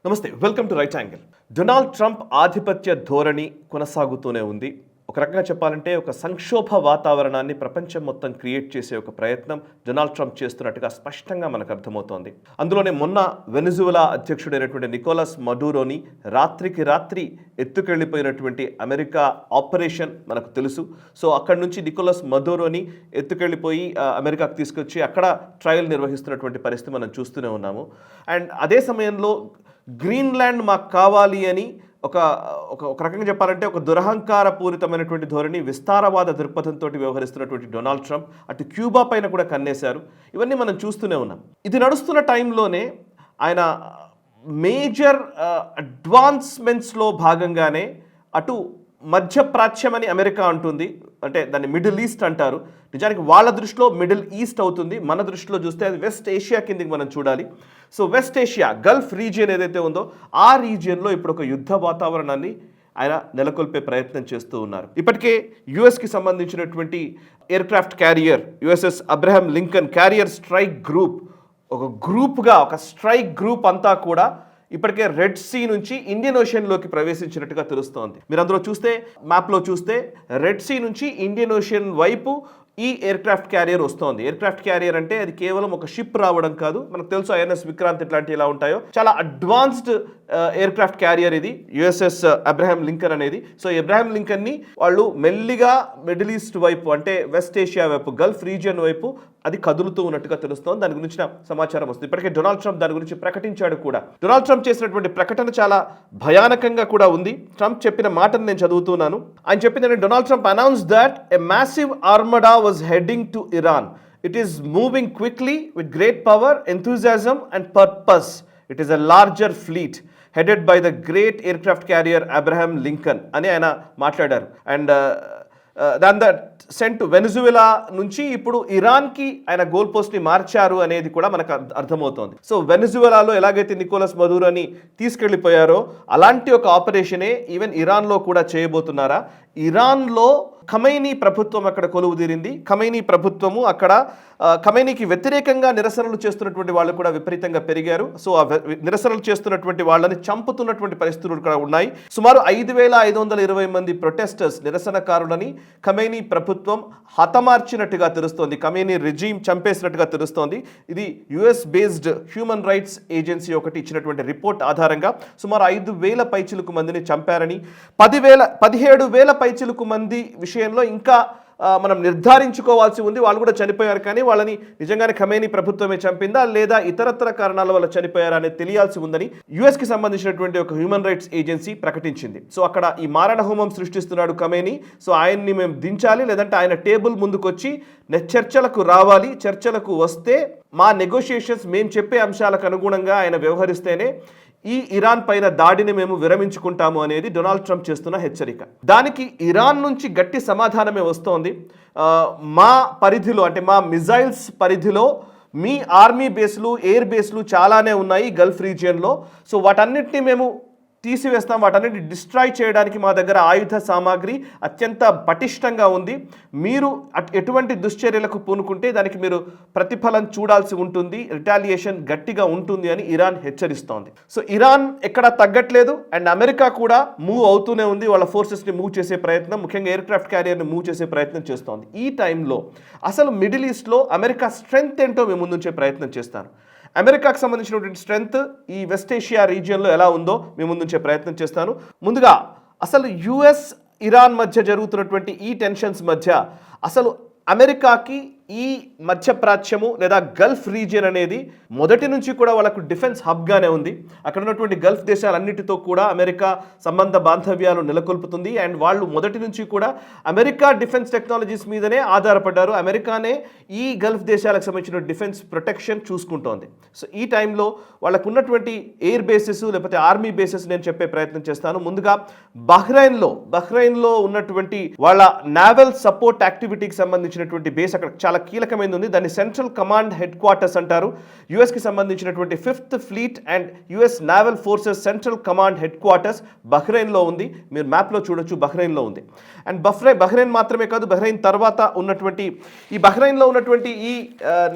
నమస్తే, welcome to right angle. Donald Trump ఆధిపత్య ధోరణి కొనసాగుతూనే ఉంది. ఒక రకంగా చెప్పాలంటే ఒక సంక్షోభ వాతావరణాన్ని ప్రపంచం మొత్తం క్రియేట్ చేసే ఒక ప్రయత్నం డొనాల్డ్ ట్రంప్ చేస్తున్నట్టుగా స్పష్టంగా మనకు అర్థమవుతోంది. అందులోనే మొన్న వెనిజువలా అధ్యక్షుడైనటువంటి నికోలస్ మడూరోని రాత్రికి రాత్రి ఎత్తుకెళ్లిపోయినటువంటి అమెరికా ఆపరేషన్ మనకు తెలుసు. సో అక్కడి నుంచి నికోలస్ మడూరోని ఎత్తుకెళ్లిపోయి అమెరికాకు తీసుకొచ్చి అక్కడ ట్రయల్ నిర్వహిస్తున్నటువంటి పరిస్థితి మనం చూస్తూనే ఉన్నాము. అండ్ అదే సమయంలో గ్రీన్లాండ్ మాకు కావాలి అని ఒక రకంగా చెప్పాలంటే ఒక దురహంకారపూరితమైనటువంటి ధోరణి, విస్తారవాద దృక్పథంతో వ్యవహరిస్తున్నటువంటి డొనాల్డ్ ట్రంప్ అటు క్యూబా పైన కూడా కన్నేశారు. ఇవన్నీ మనం చూస్తూనే ఉన్నాం. ఇది నడుస్తున్న టైంలోనే ఆయన మేజర్ అడ్వాన్స్మెంట్స్లో భాగంగానే అటు మధ్యప్రాచ్యం అని అమెరికా అంటుంది, అంటే దాన్ని మిడిల్ ఈస్ట్ అంటారు. నిజానికి వాళ్ళ దృష్టిలో మిడిల్ ఈస్ట్ అవుతుంది, మన దృష్టిలో చూస్తే అది వెస్ట్ ఏషియా కిందకి మనం చూడాలి. So west Asia Gulf region ఏదైతే ఉందో ఆ రీజియన్లో ఇప్పుడు ఒక యుద్ధ వాతావరణాన్ని ఆయన నెలకొల్పే ప్రయత్నం చేస్తూ ఉన్నారు. ఇప్పటికే యుఎస్కి సంబంధించినటువంటి aircraft carrier USS Abraham Lincoln carrier strike group ఒక గ్రూప్గా ఒక స్ట్రైక్ గ్రూప్ అంతా కూడా ఇప్పటికే రెడ్ సీ నుంచి ఇండియన్ ఓషన్లోకి ప్రవేశించినట్టుగా తెలుస్తోంది. మీరు అందులో చూస్తే మ్యాప్లో చూస్తే రెడ్ సీ నుంచి ఇండియన్ ఓషన్ వైపు ఈ ఎయిర్క్రాఫ్ట్ క్యారియర్ వస్తోంది. ఎయిర్క్రాఫ్ట్ క్యారియర్ అంటే అది కేవలం ఒక షిప్ రావడం కాదు, మనకు తెలుసు ఐఎన్ఎస్ విక్రాంత్ ఇట్లాంటివి ఎలా ఉంటాయో. చాలా అడ్వాన్స్డ్ ఎయిర్క్రాఫ్ట్ క్యారియర్ ఇది యుఎస్ఎస్ అబ్రహాం లింకన్ అనేది. సో అబ్రహాం లింకన్ని వాళ్ళు మెల్లిగా మిడిల్ ఈస్ట్ వైపు అంటే వెస్ట్ ఏషియా వైపు గల్ఫ్ రీజియన్ వైపు అది కదులుతూ ఉన్నట్టుగా తెలుస్తోంది. దాని గురించిన సమాచారం వస్తుంది. ఇప్పటికే డొనాల్డ్ ట్రంప్ దాని గురించి ప్రకటించాడు కూడా. డొనాల్డ్ ట్రంప్ చేసినటువంటి ప్రకటన చాలా భయానకంగా కూడా ఉంది. ట్రంప్ చెప్పిన మాటను నేను చదువుతున్నాను. ఆయన చెప్పింది, Donald Trump announce that a massive armada was heading to Iran. It is moving quickly with great power, enthusiasm and purpose. It is a larger fleet headed by the great aircraft carrier Abraham Lincoln అని ఆయన మాట్లాడారు. And దాని cent Venezuela నుంచి ఇప్పుడు ఇరాన్కి ఆయన goal పోస్ట్ని మార్చారు అనేది కూడా మనకు అర్థమవుతోంది. సో వెనిజువెలాలో ఎలాగైతే నికోలస్ మడూరోని తీసుకెళ్లిపోయారో అలాంటి ఒక ఆపరేషనే ఈవెన్ ఇరాన్లో కూడా చేయబోతున్నారా? ఇరాన్లో ఖమైనీ ప్రభుత్వం అక్కడ కొలువు తీరింది. ఖమైనీ ప్రభుత్వము అక్కడ ఖమైనీకి వ్యతిరేకంగా నిరసనలు చేస్తున్నటువంటి వాళ్ళు కూడా విపరీతంగా పెరిగారు. సో ఆ నిరసనలు చేస్తున్నటువంటి వాళ్ళని చంపుతున్నటువంటి పరిస్థితులు కూడా ఉన్నాయి. సుమారు 5,520 మంది ప్రొటెస్టర్స్ నిరసనకారులని ఖమైనీ ప్రభుత్వం హతమార్చినట్టుగా తెలుస్తోంది. ఖమైనీ రెజీమ్ చంపేసినట్టుగా తెలుస్తోంది. ఇది US based human rights agency ఒకటి ఇచ్చినటువంటి రిపోర్ట్ ఆధారంగా సుమారు 5,000 పైచిలుకు మందిని చంపారని, 17,000 పైచిలుకు మంది విషయంలో ఇంకా మనం నిర్ధారించుకోవాల్సి ఉంది. వాళ్ళు కూడా చనిపోయారు, కానీ వాళ్ళని నిజంగానే ఖమైనీ ప్రభుత్వమే చంపిందా లేదా ఇతరత్ర కారణాల వల్ల చనిపోయారా అనేది తెలియాల్సి ఉందని యుఎస్కి సంబంధించినటువంటి ఒక హ్యూమన్ రైట్స్ ఏజెన్సీ ప్రకటించింది. సో అక్కడ ఈ మారణ హోమం సృష్టిస్తున్నాడు ఖమైనీ. సో ఆయన్ని మేము దించాలి, లేదంటే ఆయన టేబుల్ ముందుకొచ్చి చర్చలకు రావాలి. చర్చలకు వస్తే మా నెగోషియేషన్స్ మేము చెప్పే అంశాలకు అనుగుణంగా ఆయన వ్యవహరిస్తేనే ఈ ఇరాన్ పైన దాడిని మేము విరమించుకుంటాము అనేది డొనాల్డ్ ట్రంప్ చేస్తున్న హెచ్చరిక. దానికి ఇరాన్ నుంచి గట్టి సమాధానమే వస్తోంది. మా పరిధిలో అంటే మా మిజైల్స్ పరిధిలో మీ ఆర్మీ బేస్లు ఎయిర్ బేస్లు చాలానే ఉన్నాయి గల్ఫ్ రీజియన్లో. సో వాటన్నిటిని మేము తీసివేస్తాం, వాటన్నిటిని డిస్ట్రాయ్ చేయడానికి మా దగ్గర ఆయుధ సామాగ్రి అత్యంత పటిష్టంగా ఉంది. మీరు ఎటువంటి దుశ్చర్యలకు పూనుకుంటే దానికి మీరు ప్రతిఫలం చూడాల్సి ఉంటుంది, రిటాలియేషన్ గట్టిగా ఉంటుంది అని ఇరాన్ హెచ్చరిస్తోంది. సో ఇరాన్ ఎక్కడా తగ్గట్లేదు. అండ్ అమెరికా కూడా మూవ్ అవుతూనే ఉంది. వాళ్ళ ఫోర్సెస్ని మూవ్ చేసే ప్రయత్నం, ముఖ్యంగా ఎయిర్క్రాఫ్ట్ క్యారియర్ని మూవ్ చేసే ప్రయత్నం చేస్తోంది. ఈ టైంలో అసలు మిడిల్ ఈస్ట్లో అమెరికా స్ట్రెంగ్త్ ఏంటో మేము ముందుంచే ప్రయత్నం చేస్తాను. అమెరికాకు సంబంధించినటువంటి స్ట్రెంగ్త్ ఈ వెస్ట్ ఏషియా రీజియన్లో ఎలా ఉందో మేము ముందుంచే ప్రయత్నం చేస్తాను. ముందుగా అసలు యుఎస్ ఇరాన్ మధ్య జరుగుతున్నటువంటి ఈ టెన్షన్స్ మధ్య అసలు అమెరికాకి ఈ మధ్యప్రాచ్యము లేదా గల్ఫ్ రీజియన్ అనేది మొదటి నుంచి కూడా వాళ్ళకు డిఫెన్స్ హబ్గానే ఉంది. అక్కడ ఉన్నటువంటి గల్ఫ్ దేశాలన్నిటితో కూడా అమెరికా సంబంధ బాంధవ్యాలు నెలకొల్పుతుంది. అండ్ వాళ్ళు మొదటి నుంచి కూడా అమెరికా డిఫెన్స్ టెక్నాలజీస్ మీదనే ఆధారపడ్డారు. అమెరికానే ఈ గల్ఫ్ దేశాలకు సంబంధించిన డిఫెన్స్ ప్రొటెక్షన్ చూసుకుంటోంది. సో ఈ టైంలో వాళ్ళకు ఉన్నటువంటి ఎయిర్ బేసెస్ లేకపోతే ఆర్మీ బేసెస్ నేను చెప్పే ప్రయత్నం చేస్తాను. ముందుగా బహ్రెయిన్లో ఉన్నటువంటి వాళ్ళ నావల్ సపోర్ట్ యాక్టివిటీకి సంబంధించినటువంటి బేస్ అక్కడ చాలా కీలకమైనది ఉంది. దాన్ని సెంట్రల్ కమాండ్ హెడ్ క్వార్టర్స్ అంటారు. యుఎస్కి సంబంధించినటువంటి 5th fleet and US naval forces central command head quarters బహ్రెయిన్లో ఉంది. మీరు మ్యాప్లో చూడొచ్చు, బహ్రెయిన్లో ఉంది. అండ్ బహ్రెయిన్ మాత్రమే కాదు, బహ్రెయిన్ తర్వాత ఉన్నటువంటి ఈ బహ్రెయిన్లో ఉన్నటువంటి ఈ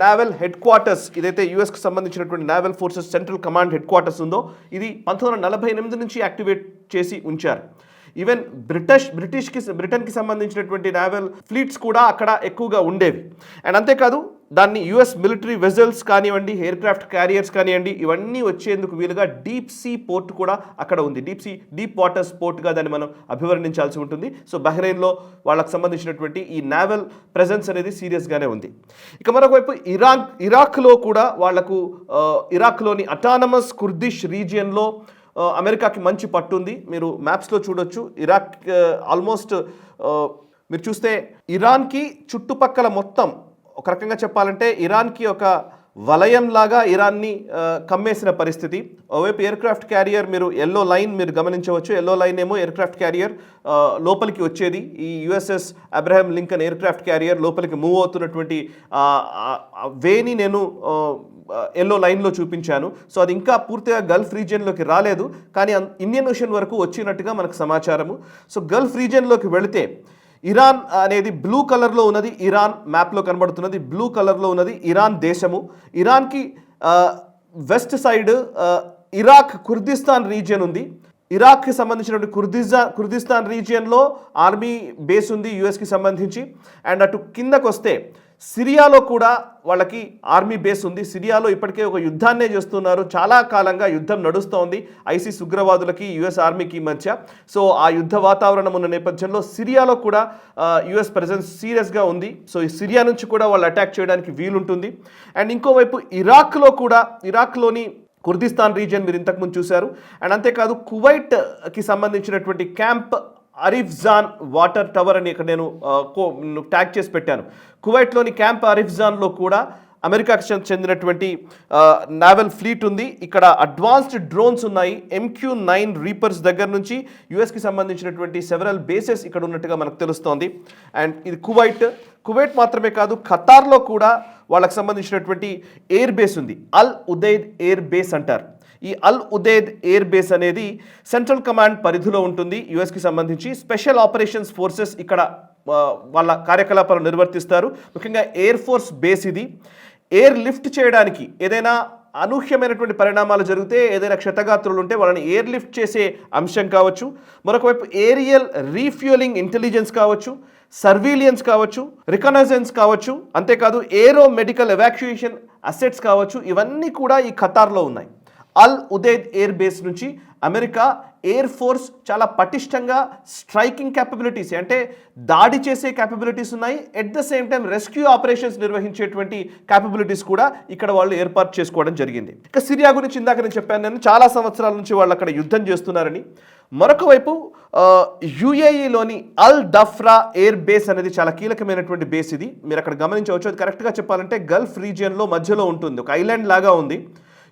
నావల్ హెడ్ క్వార్టర్స్ ఏదైతే యుఎస్కి సంబంధించినటువంటి naval forces central command head quarters ఉందో ఇది 1948 నుంచి యాక్టివేట్ చేసి ఉంచారు. ఈవెన్ బ్రిటన్కి సంబంధించినటువంటి నావల్ ఫ్లీట్స్ కూడా అక్కడ ఎక్కువగా ఉండేవి. అండ్ అంతేకాదు దాన్ని యుఎస్ మిలిటరీ వెజల్స్ కానివ్వండి, ఎయిర్ క్రాఫ్ట్ క్యారియర్స్ కానివ్వండి, ఇవన్నీ వచ్చేందుకు వీలుగా డీప్ సీ పోర్ట్ కూడా అక్కడ ఉంది. డీప్ వాటర్స్ పోర్ట్గా దాన్ని మనం అభివర్ణించాల్సి ఉంటుంది. సో బహ్రెయిన్లో వాళ్ళకి సంబంధించినటువంటి ఈ నావల్ ప్రెజెన్స్ అనేది సీరియస్గానే ఉంది. ఇక మరొకవైపు ఇరాక్లో కూడా వాళ్లకు ఇరాక్లోని అటానమస్ కుర్దిష్ రీజియన్లో అమెరికాకి మంచి పట్టుంది. మీరు మ్యాప్స్లో చూడొచ్చు. ఇరాక్ ఆల్మోస్ట్ మీరు చూస్తే ఇరాన్కి చుట్టుపక్కల మొత్తం ఒక రకంగా చెప్పాలంటే ఇరాన్కి ఒక వలయంలాగా ఇరాన్ని కమ్మేసిన పరిస్థితి. ఓవైపు ఎయిర్ క్రాఫ్ట్ క్యారియర్ మీరు ఎల్లో లైన్ మీరు గమనించవచ్చు. ఎల్లో లైన్ ఏమో ఎయిర్ క్రాఫ్ట్ క్యారియర్ లోపలికి వచ్చేది. ఈ USS Abraham Lincoln air craft carrier లోపలికి మూవ్ అవుతున్నటువంటి వేని నేను ఎల్లో లైన్లో చూపించాను. సో అది ఇంకా పూర్తిగా గల్ఫ్ రీజియన్లోకి రాలేదు, కానీ ఇండియన్ ఓషన్ వరకు వచ్చినట్టుగా మనకు సమాచారము. సో గల్ఫ్ రీజియన్లోకి వెళితే ఇరాన్ అనేది బ్లూ కలర్లో ఉన్నది. ఇరాన్ మ్యాప్లో కనబడుతున్నది బ్లూ కలర్లో ఉన్నది ఇరాన్ దేశము. ఇరాన్కి west side Iraq Kurdistan region ఉంది. ఇరాక్కి సంబంధించినటువంటి కుర్దిస్తాన్ రీజియన్లో ఆర్మీ బేస్ ఉంది యుఎస్కి సంబంధించి. అండ్ అటు కిందకు వస్తే సిరియాలో కూడా వాళ్ళకి ఆర్మీ బేస్ ఉంది. సిరియాలో ఇప్పటికే ఒక యుద్ధాన్నే చేస్తున్నారు. చాలా కాలంగా యుద్ధం నడుస్తోంది ఐసిస్ ఉగ్రవాదులకి యుఎస్ ఆర్మీకి మధ్య. సో ఆ యుద్ధ వాతావరణం ఉన్న నేపథ్యంలో సిరియాలో కూడా యుఎస్ ప్రెజెన్స్ సీరియస్గా ఉంది. సో ఈ సిరియా నుంచి కూడా వాళ్ళు అటాక్ చేయడానికి వీలుంటుంది. అండ్ ఇంకోవైపు ఇరాక్లోని కుర్దిస్తాన్ రీజియన్ మీరు ఇంతకుముందు చూశారు. అండ్ అంతేకాదు కువైట్కి సంబంధించినటువంటి క్యాంప్ అరిఫ్జాన్ వాటర్ టవర్ అని ఇక్కడ నేను ట్యాగ్ చేసి పెట్టాను. కువైట్లోని క్యాంప్ అరిఫ్జాన్లో కూడా అమెరికాకి చెందినటువంటి నావల్ ఫ్లీట్ ఉంది. ఇక్కడ అడ్వాన్స్డ్ డ్రోన్స్ ఉన్నాయి. MQ-9 రీపర్స్ దగ్గర నుంచి యుఎస్కి సంబంధించినటువంటి సెవరల్ బేసెస్ ఇక్కడ ఉన్నట్టుగా మనకు తెలుస్తోంది. అండ్ ఇది కువైట్ మాత్రమే కాదు, ఖతార్లో కూడా వాళ్ళకి సంబంధించినటువంటి ఎయిర్ బేస్ ఉంది. అల్ ఉదైద్ ఎయిర్ బేస్ అంటారు. ఈ అల్ ఉదైద్ ఎయిర్ బేస్ అనేది సెంట్రల్ కమాండ్ పరిధిలో ఉంటుంది యుఎస్కి సంబంధించి. స్పెషల్ ఆపరేషన్స్ ఫోర్సెస్ ఇక్కడ వాళ్ళ కార్యకలాపాలు నిర్వర్తిస్తారు. ముఖ్యంగా ఎయిర్ ఫోర్స్ బేస్ ఇది. ఎయిర్ లిఫ్ట్ చేయడానికి ఏదైనా అనూహ్యమైనటువంటి పరిణామాలు జరిగితే, ఏదైనా క్షతగాత్రులు ఉంటే వాళ్ళని ఎయిర్ లిఫ్ట్ చేసే అంశం కావచ్చు. మరొకవైపు ఏరియల్ రీఫ్యూయలింగ్ ఇంటెలిజెన్స్ కావచ్చు, సర్వీలియన్స్ కావచ్చు, రికనైజెన్స్ కావచ్చు, అంతేకాదు ఏరో మెడికల్ ఎవాక్యుయేషన్ అసెట్స్ కావచ్చు. ఇవన్నీ కూడా ఈ ఖతార్లో ఉన్నాయి. అల్ ఉదైద్ ఎయిర్ బేస్ నుంచి అమెరికా ఎయిర్ ఫోర్స్ చాలా పటిష్టంగా స్ట్రైకింగ్ క్యాపబిలిటీస్ అంటే దాడి చేసే క్యాపబిలిటీస్ ఉన్నాయి. At the same time rescue operations నిర్వహించేటువంటి క్యాపబిలిటీస్ కూడా ఇక్కడ వాళ్ళు ఏర్పాటు చేసుకోవడం జరిగింది. ఇక సిరియా గురించి ఇందాక నేను చెప్పాను, నేను చాలా సంవత్సరాల నుంచి వాళ్ళు అక్కడ యుద్ధం చేస్తున్నారని. మరొక వైపు యుఏఈలోని అల్ దఫ్రా ఎయిర్ బేస్ అనేది చాలా కీలకమైనటువంటి బేస్. ఇది మీరు అక్కడ గమనించవచ్చు. అది కరెక్ట్గా చెప్పాలంటే గల్ఫ్ రీజియన్లో మధ్యలో ఉంటుంది, ఒక ఐలాండ్ లాగా ఉంది.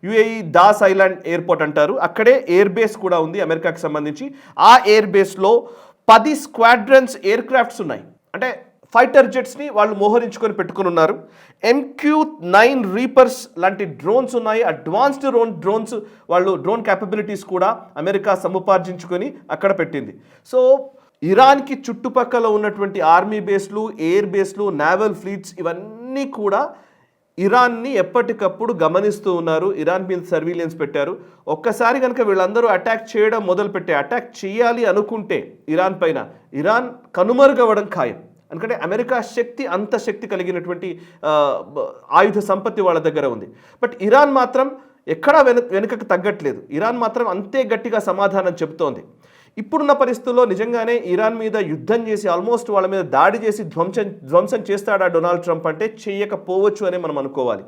యుఏఈ దాస్ ఐలాండ్ ఎయిర్పోర్ట్ అంటారు. అక్కడే ఎయిర్ బేస్ కూడా ఉంది అమెరికాకి సంబంధించి. ఆ ఎయిర్ బేస్లో 10 స్క్వాడ్రన్స్ ఎయిర్ క్రాఫ్ట్స్ ఉన్నాయి. అంటే ఫైటర్ జెట్స్ని వాళ్ళు మోహరించుకొని పెట్టుకుని ఉన్నారు. MQ-9 రీపర్స్ లాంటి డ్రోన్స్ ఉన్నాయి. అడ్వాన్స్డ్ డ్రోన్స్ వాళ్ళు డ్రోన్ క్యాపబిలిటీస్ కూడా అమెరికా సముపార్జించుకొని అక్కడ పెట్టింది. సో ఇరాన్కి చుట్టుపక్కల ఉన్నటువంటి ఆర్మీ బేస్లు, ఎయిర్ బేస్లు, నావల్ ఫ్లీట్స్ ఇవన్నీ కూడా ఇరాన్ని ఎప్పటికప్పుడు గమనిస్తూ ఉన్నారు. ఇరాన్ మీద సర్వీలెన్స్ పెట్టారు. ఒక్కసారి కనుక వీళ్ళందరూ అటాక్ చేయడం మొదలుపెట్టే, అటాక్ చేయాలి అనుకుంటే ఇరాన్ పైన, ఇరాన్ కనుమరుగవ్వడం ఖాయం. ఎందుకంటే అమెరికా శక్తి అంత శక్తి కలిగినటువంటి ఆయుధ సంపత్తి వాళ్ళ దగ్గర ఉంది. బట్ ఇరాన్ మాత్రం ఎక్కడా వెనుకకు తగ్గట్లేదు. ఇరాన్ మాత్రం అంతే గట్టిగా సమాధానం చెబుతోంది. ఇప్పుడున్న పరిస్థితుల్లో నిజంగానే ఇరాన్ మీద యుద్ధం చేసి ఆల్మోస్ట్ వాళ్ళ మీద దాడి చేసి ధ్వంసం చేస్తాడా డొనాల్డ్ ట్రంప్ అంటే చేయకపోవచ్చు అని మనం అనుకోవాలి.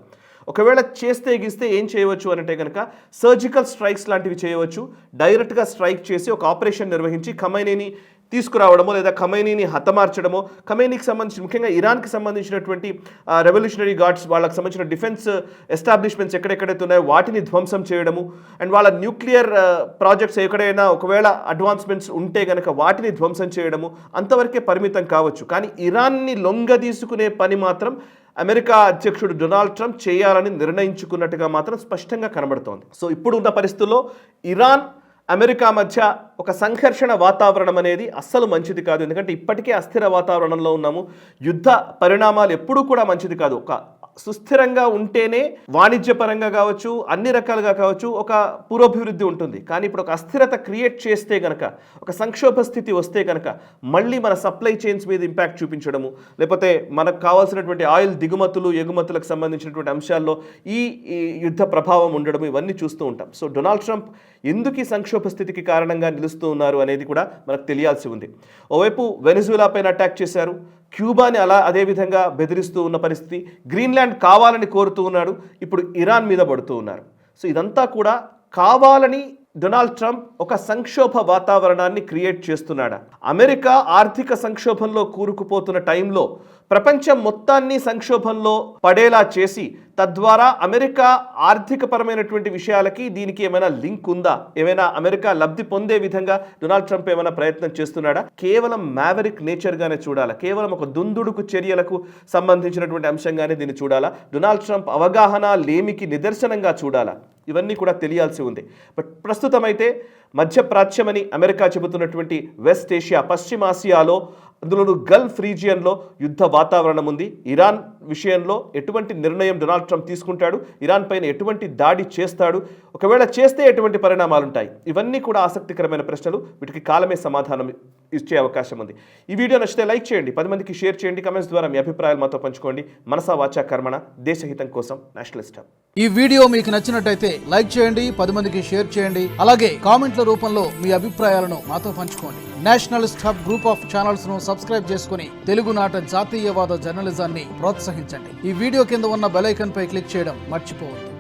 ఒకవేళ చేస్తే గిస్తే ఏం చేయవచ్చు అంటే కనుక సర్జికల్ స్ట్రైక్స్ లాంటివి చేయవచ్చు. డైరెక్ట్గా స్ట్రైక్ చేసి ఒక ఆపరేషన్ నిర్వహించి ఖమైనీని తీసుకురావడమో లేదా ఖమైనీని హతమార్చడమో, ఖమైనీకి సంబంధించి ముఖ్యంగా ఇరాన్కి సంబంధించినటువంటి రెవల్యూషనరీ గార్డ్స్ వాళ్ళకి సంబంధించిన డిఫెన్స్ ఎస్టాబ్లిష్మెంట్స్ ఎక్కడెక్కడైతే ఉన్నాయో వాటిని ధ్వంసం చేయడము, అండ్ వాళ్ళ న్యూక్లియర్ ప్రాజెక్ట్స్ ఎక్కడైనా ఒకవేళ అడ్వాన్స్మెంట్స్ ఉంటే కనుక వాటిని ధ్వంసం చేయడము, అంతవరకే పరిమితం కావచ్చు. కానీ ఇరాన్ని లొంగ తీసుకునే పని మాత్రం అమెరికా అధ్యక్షుడు డొనాల్డ్ ట్రంప్ చేయాలని నిర్ణయించుకున్నట్టుగా మాత్రం స్పష్టంగా కనబడుతోంది. సో ఇప్పుడు ఉన్న పరిస్థితుల్లో ఇరాన్ అమెరికా మధ్య ఒక సంఘర్షణ వాతావరణం అనేది అస్సలు మంచిది కాదు. ఎందుకంటే ఇప్పటికే అస్థిర వాతావరణంలో ఉన్నాము. యుద్ధ పరిణామాలు ఎప్పుడూ కూడా మంచిది కాదు. ఒక సుస్థిరంగా ఉంటేనే వాణిజ్యపరంగా కావచ్చు, అన్ని రకాలుగా కావచ్చు, ఒక పురోభివృద్ధి ఉంటుంది. కానీ ఇప్పుడు ఒక అస్థిరత క్రియేట్ చేస్తే కనుక, ఒక సంక్షోభ స్థితి వస్తే కనుక మళ్ళీ మన సప్లై చైన్స్ మీద ఇంపాక్ట్ చూపించడము, లేకపోతే మనకు కావాల్సినటువంటి ఆయిల్ దిగుమతులు ఎగుమతులకు సంబంధించినటువంటి అంశాల్లో ఈ యుద్ధ ప్రభావం ఉండడం, ఇవన్నీ చూస్తూ ఉంటాం. సో డొనాల్డ్ ట్రంప్ ఎందుకు ఈ సంక్షోభ స్థితికి కారణంగా నిలుస్తూ ఉన్నారు అనేది కూడా మనకు తెలియాల్సి ఉంది. ఓవైపు వెనిజులా పైన అటాక్ చేశారు, క్యూబాని అదేవిధంగా బెదిరిస్తూ ఉన్న పరిస్థితి, గ్రీన్లాండ్ కావాలని కోరుతూ ఉన్నాడు, ఇప్పుడు ఇరాన్ మీద పడుతూ ఉన్నారు. సో ఇదంతా కూడా కావాలని డొనాల్డ్ ట్రంప్ ఒక సంక్షోభ వాతావరణాన్ని క్రియేట్ చేస్తున్నాడా? అమెరికా ఆర్థిక సంక్షోభంలో కూరుకుపోతున్న టైంలో ప్రపంచం మొత్తాన్ని సంక్షోభంలో పడేలా చేసి తద్వారా అమెరికా ఆర్థికపరమైనటువంటి విషయాలకి దీనికి ఏమైనా లింక్ ఉందా? ఏమైనా అమెరికా లబ్ధి పొందే విధంగా డొనాల్డ్ ట్రంప్ ఏమైనా ప్రయత్నం చేస్తున్నాడా? కేవలం మ్యావరిక్ నేచర్గానే చూడాలా? కేవలం ఒక దుందుడుకు చర్యలకు సంబంధించినటువంటి అంశంగానే దీన్ని చూడాలా? డొనాల్డ్ ట్రంప్ అవగాహన లేమికి నిదర్శనంగా చూడాలా? ఇవన్నీ కూడా తెలియాల్సి ఉంది. బట్ ప్రస్తుతం అయితే మధ్యప్రాచ్యమని అమెరికా చెబుతున్నటువంటి వెస్ట్ ఏషియా, పశ్చిమాసియాలో, అందులోనూ గల్ఫ్ రీజియన్లో యుద్ధ వాతావరణం ఉంది. ఇరాన్ విషయంలో ఎటువంటి నిర్ణయం డొనాల్డ్ ట్రంప్ తీసుకుంటాడు, ఇరాన్ పైన ఎటువంటి దాడి చేస్తాడు, ఒకవేళ చేస్తే ఎటువంటి పరిణామాలు ఉంటాయి, ఇవన్నీ కూడా ఆసక్తికరమైన ప్రశ్నలు. వీటికి కాలమే సమాధానం ఇచ్చే అవకాశం ఉంది. ఈ వీడియో నచ్చితే లైక్ చేయండి, 10 మందికి షేర్ చేయండి, కమెంట్స్ ద్వారా మీ అభిప్రాయాలు మాతో పంచుకోండి. మనసా వాచా కర్మణ, దేశహితం కోసం నేషనలిస్ట్ హబ్. ఈ వీడియో మీకు నచ్చినట్టయితే లైక్ చేయండి, 10 మందికి షేర్ చేయండి, అలాగే కామెంట్ల రూపంలో మీ అభిప్రాయాలను మాతో పంచుకోండి. Nationalist hub group of channels ను సబ్స్క్రైబ్ చేసుకుని తెలుగునాట జాతీయవాద జర్నలిజాన్ని ప్రోత్సహించండి. ఈ వీడియో కింద ఉన్న బెల్ ఐకాన్ పై క్లిక్ చేయడం మర్చిపోవద్దు.